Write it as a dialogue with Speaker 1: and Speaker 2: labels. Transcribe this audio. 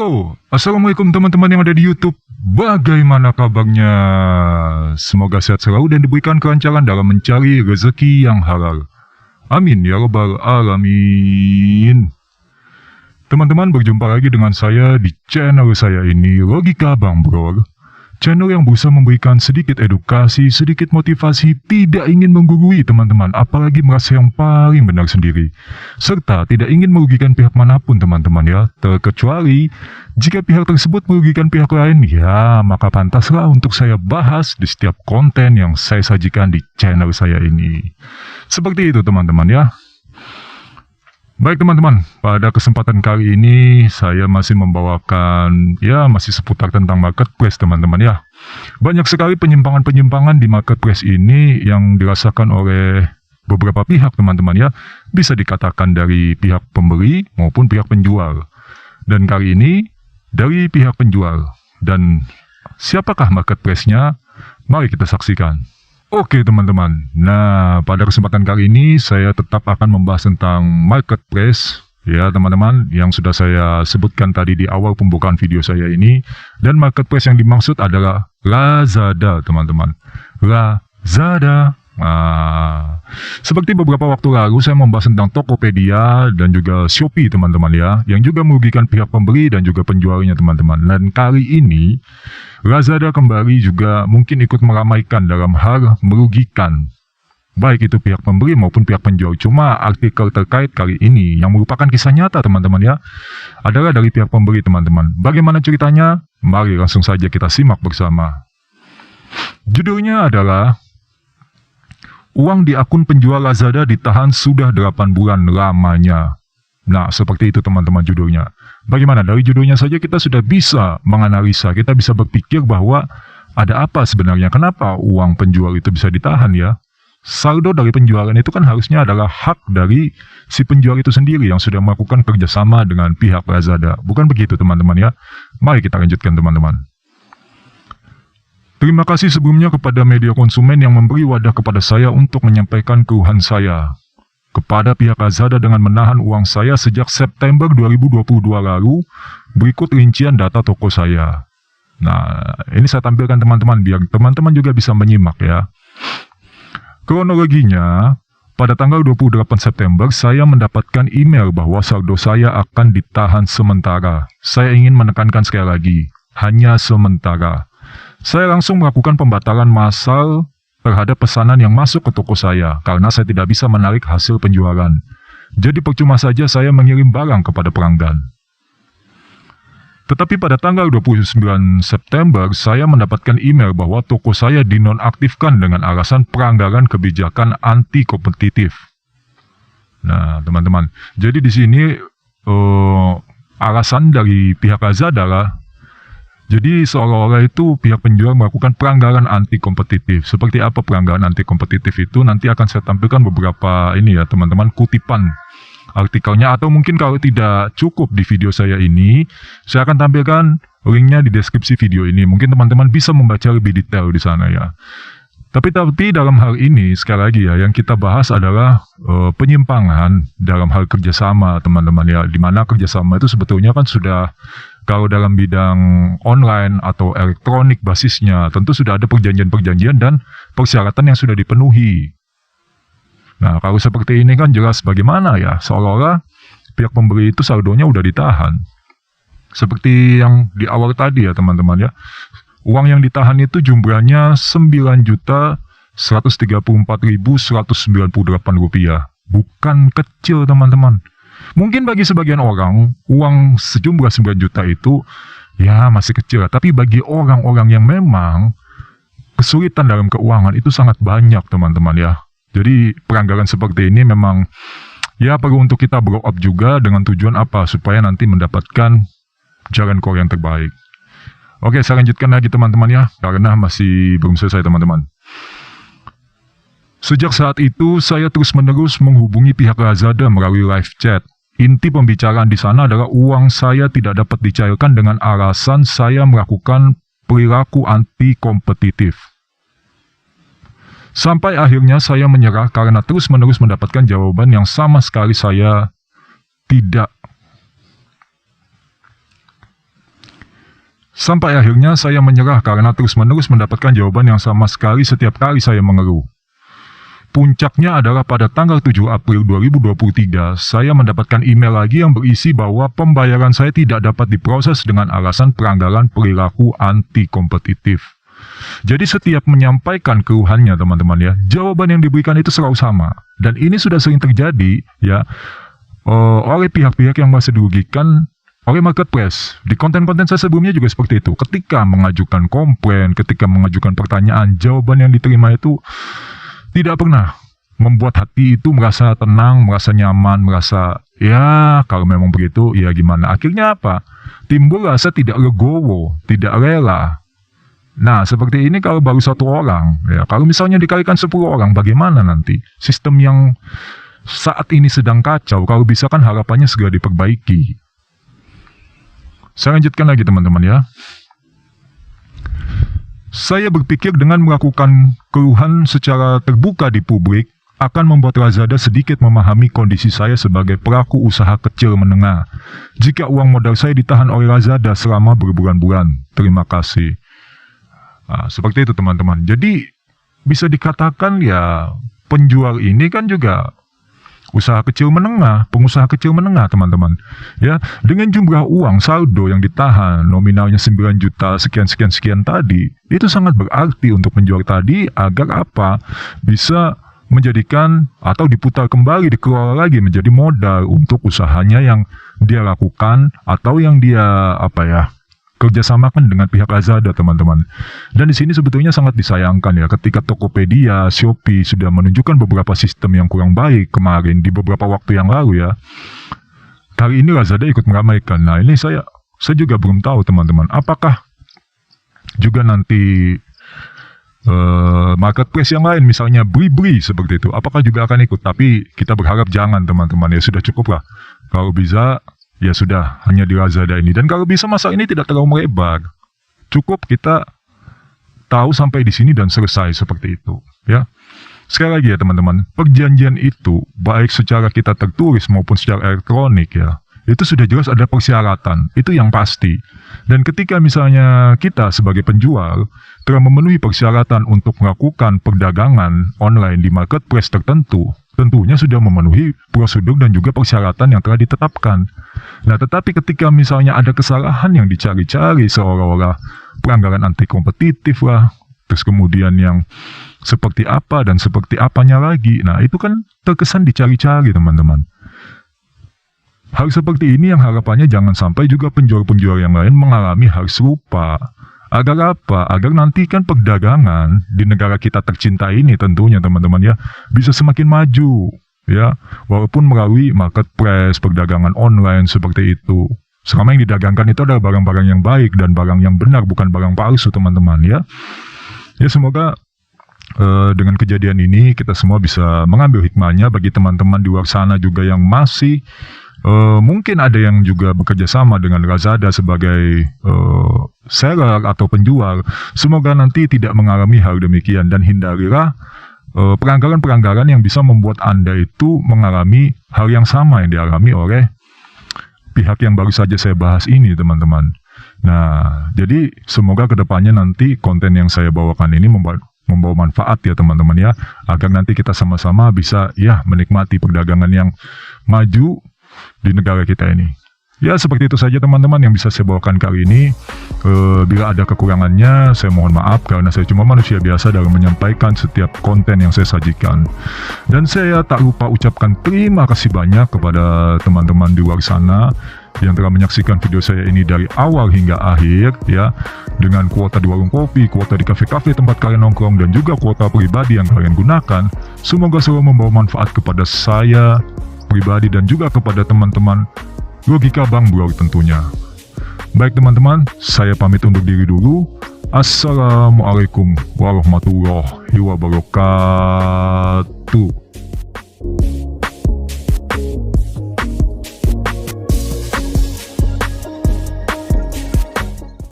Speaker 1: Halo, Assalamualaikum teman-teman yang ada di YouTube. Bagaimana kabarnya? Semoga sehat selalu dan diberikan kelancaran dalam mencari rezeki yang halal. Amin ya rabbal alamin. Teman-teman, berjumpa lagi dengan saya di channel saya ini, Logika Bang Bro. Channel yang berusaha memberikan sedikit edukasi, sedikit motivasi, tidak ingin menggurui teman-teman, apalagi merasa yang paling benar sendiri. Serta tidak ingin merugikan pihak manapun teman-teman ya, terkecuali jika pihak tersebut merugikan pihak lain, ya maka pantaslah untuk saya bahas di setiap konten yang saya sajikan di channel saya ini. Seperti itu teman-teman ya. Baik teman-teman, pada kesempatan kali ini saya masih membawakan masih seputar tentang marketplace teman-teman ya. Banyak sekali penyimpangan-penyimpangan di marketplace ini yang dirasakan oleh beberapa pihak teman-teman ya. Bisa dikatakan dari pihak pembeli maupun pihak penjual. Dan kali ini dari pihak penjual. Dan siapakah marketplace-nya? Mari kita saksikan. Oke teman-teman, nah pada kesempatan kali ini saya tetap akan membahas tentang marketplace ya teman-teman yang sudah saya sebutkan tadi di awal pembukaan video saya ini. Dan marketplace yang dimaksud adalah Lazada teman-teman, Lazada. Seperti beberapa waktu lalu saya membahas tentang Tokopedia dan juga Shopee teman-teman ya, yang juga merugikan pihak pembeli dan juga penjualnya teman-teman. Dan kali ini Lazada kembali juga mungkin ikut meramaikan dalam hal merugikan baik itu pihak pembeli maupun pihak penjual. Cuma artikel terkait kali ini yang merupakan kisah nyata teman-teman ya, adalah dari pihak pembeli teman-teman. Bagaimana ceritanya? Mari langsung saja kita simak bersama. Judulnya adalah uang di akun penjual Lazada ditahan sudah 8 bulan lamanya. Nah, seperti itu teman-teman judulnya. Bagaimana? Dari judulnya saja kita sudah bisa menganalisa, kita bisa berpikir bahwa ada apa sebenarnya, kenapa uang penjual itu bisa ditahan ya. Saldo dari penjualan itu kan harusnya adalah hak dari si penjual itu sendiri yang sudah melakukan kerjasama dengan pihak Lazada. Bukan begitu teman-teman ya. Mari kita lanjutkan teman-teman. Terima kasih sebelumnya kepada media konsumen yang memberi wadah kepada saya untuk menyampaikan keluhan saya kepada pihak Lazada dengan menahan uang saya sejak September 2022 lalu. Berikut rincian data toko saya. Nah, ini saya tampilkan teman-teman biar teman-teman juga bisa menyimak ya. Kronologinya, pada tanggal 28 September saya mendapatkan email bahwa saldo saya akan ditahan sementara. Saya ingin menekankan sekali lagi, hanya sementara. Saya langsung melakukan pembatalan massal terhadap pesanan yang masuk ke toko saya karena saya tidak bisa menarik hasil penjualan. Jadi percuma saja saya mengirim barang kepada pelanggan. Tetapi pada tanggal 29 September saya mendapatkan email bahwa toko saya dinonaktifkan dengan alasan pelanggaran kebijakan anti kompetitif. Nah, teman-teman, jadi di sini alasan dari pihak Lazada adalah jadi seolah-olah itu pihak penjual melakukan pelanggaran anti kompetitif. Seperti apa pelanggaran anti kompetitif itu? Nanti akan saya tampilkan beberapa ini ya teman-teman, kutipan artikelnya, atau mungkin kalau tidak cukup di video saya ini, saya akan tampilkan linknya di deskripsi video ini. Mungkin teman-teman bisa membaca lebih detail di sana ya. Tapi dalam hal ini sekali lagi ya, yang kita bahas adalah penyimpangan dalam hal kerjasama teman-teman ya. Dimana kerjasama itu sebetulnya kan sudah, kalau dalam bidang online atau elektronik basisnya, tentu sudah ada perjanjian-perjanjian dan persyaratan yang sudah dipenuhi. Nah, kalau seperti ini kan jelas bagaimana ya, seolah-olah pihak pembeli itu saldonya udah ditahan. Seperti yang di awal tadi ya teman-teman ya. Uang yang ditahan itu jumlahnya Rp9.134.198. Bukan kecil teman-teman. Mungkin bagi sebagian orang, uang sejumlah 9 juta itu ya masih kecil. Tapi bagi orang-orang yang memang kesulitan dalam keuangan itu sangat banyak teman-teman ya. Jadi pelanggaran seperti ini memang ya perlu untuk kita blow up juga dengan tujuan apa? Supaya nanti mendapatkan jalan keluar yang terbaik. Oke, saya lanjutkan lagi teman-teman ya, karena masih belum selesai teman-teman. Sejak saat itu, saya terus-menerus menghubungi pihak Lazada melalui live chat. Inti pembicaraan di sana adalah uang saya tidak dapat dicairkan dengan alasan saya melakukan perilaku anti-kompetitif. Sampai akhirnya saya menyerah karena terus-menerus mendapatkan jawaban yang sama sekali saya tidak Sampai akhirnya saya menyerah karena terus-menerus mendapatkan jawaban yang sama sekali setiap kali saya mengeluh. Puncaknya adalah pada tanggal 7 April 2023, saya mendapatkan email lagi yang berisi bahwa pembayaran saya tidak dapat diproses dengan alasan pelanggaran perilaku anti-kompetitif. Jadi setiap menyampaikan keluhannya teman-teman ya, jawaban yang diberikan itu selalu sama. Dan ini sudah sering terjadi ya oleh pihak-pihak yang merasa dirugikan oleh marketplace. Di konten-konten saya sebelumnya juga seperti itu. Ketika mengajukan komplain, ketika mengajukan pertanyaan, jawaban yang diterima itu tidak pernah membuat hati itu merasa tenang, merasa nyaman, merasa ya kalau memang begitu ya gimana. Akhirnya apa? Timbul rasa tidak legowo, tidak rela. Nah seperti ini kalau baru satu orang, ya kalau misalnya dikalikan 10 orang, bagaimana nanti? Sistem yang saat ini sedang kacau, kalau bisa kan harapannya segera diperbaiki. Saya lanjutkan lagi teman-teman ya. Saya berpikir dengan melakukan keluhan secara terbuka di publik akan membuat Lazada sedikit memahami kondisi saya sebagai pelaku usaha kecil menengah. Jika uang modal saya ditahan oleh Lazada selama berbulan-bulan. Terima kasih. Nah, seperti itu teman-teman. Jadi bisa dikatakan ya penjual ini kan juga usaha kecil menengah, pengusaha kecil menengah teman-teman. Ya, dengan jumlah uang saldo yang ditahan nominalnya 9 juta sekian tadi, itu sangat berarti untuk penjual tadi agar apa? Bisa menjadikan atau diputar kembali, dikelola lagi menjadi modal untuk usahanya yang dia lakukan atau yang dia kerjasamakan dengan pihak Lazada teman-teman. Dan di sini sebetulnya sangat disayangkan ya ketika Tokopedia, Shopee sudah menunjukkan beberapa sistem yang kurang baik kemarin di beberapa waktu yang lalu ya. Kali ini Lazada ikut meramaikan. Nah ini saya juga belum tahu teman-teman. Apakah juga nanti marketplace yang lain misalnya Blibli seperti itu, apakah juga akan ikut? Tapi kita berharap jangan teman-teman ya, sudah cukup lah. Kalau bisa ya sudah, hanya di Lazada ini. Dan kalau bisa masalah ini tidak terlalu melebar. Cukup kita tahu sampai di sini dan selesai seperti itu. Ya. Sekali lagi ya teman-teman, perjanjian itu baik secara kita tertulis maupun secara elektronik ya, itu sudah jelas ada persyaratan. Itu yang pasti. Dan ketika misalnya kita sebagai penjual telah memenuhi persyaratan untuk melakukan perdagangan online di marketplace tertentu, tentunya sudah memenuhi prosedur dan juga persyaratan yang telah ditetapkan. Nah, tetapi ketika misalnya ada kesalahan yang dicari-cari seolah-olah pelanggaran anti kompetitif lah, terus kemudian yang seperti apa dan seperti apanya lagi, nah itu kan terkesan dicari-cari teman-teman. Hal seperti ini yang harapannya jangan sampai juga penjual-penjual yang lain mengalami hal serupa. Agar apa? Agar nanti kan perdagangan di negara kita tercinta ini tentunya teman-teman ya bisa semakin maju ya, walaupun melalui marketplace, perdagangan online seperti itu. Selama yang didagangkan itu adalah barang-barang yang baik dan barang yang benar, bukan barang palsu teman-teman ya. Ya semoga dengan kejadian ini kita semua bisa mengambil hikmahnya. Bagi teman-teman di luar sana juga yang masih mungkin ada yang juga bekerja sama dengan Lazada sebagai seller atau penjual. Semoga nanti tidak mengalami hal demikian dan hindarilah pelanggaran-pelanggaran yang bisa membuat Anda itu mengalami hal yang sama yang dialami oleh pihak yang baru saja saya bahas ini teman-teman. Nah, jadi semoga kedepannya nanti konten yang saya bawakan ini membawa manfaat ya teman-teman ya, agar nanti kita sama-sama bisa ya menikmati perdagangan yang maju di negara kita ini. Ya seperti itu saja teman-teman yang bisa saya bawakan kali ini. Bila ada kekurangannya saya mohon maaf karena saya cuma manusia biasa dalam menyampaikan setiap konten yang saya sajikan. Dan saya tak lupa ucapkan terima kasih banyak kepada teman-teman di luar sana yang telah menyaksikan video saya ini dari awal hingga akhir ya, dengan kuota di warung kopi, kuota di kafe-kafe tempat kalian nongkrong, dan juga kuota pribadi yang kalian gunakan. Semoga selalu membawa manfaat kepada saya pribadi dan juga kepada teman-teman Logika Bang Bro tentunya. Baik teman-teman, saya pamit undur diri dulu. Assalamualaikum warahmatullahi wabarakatuh.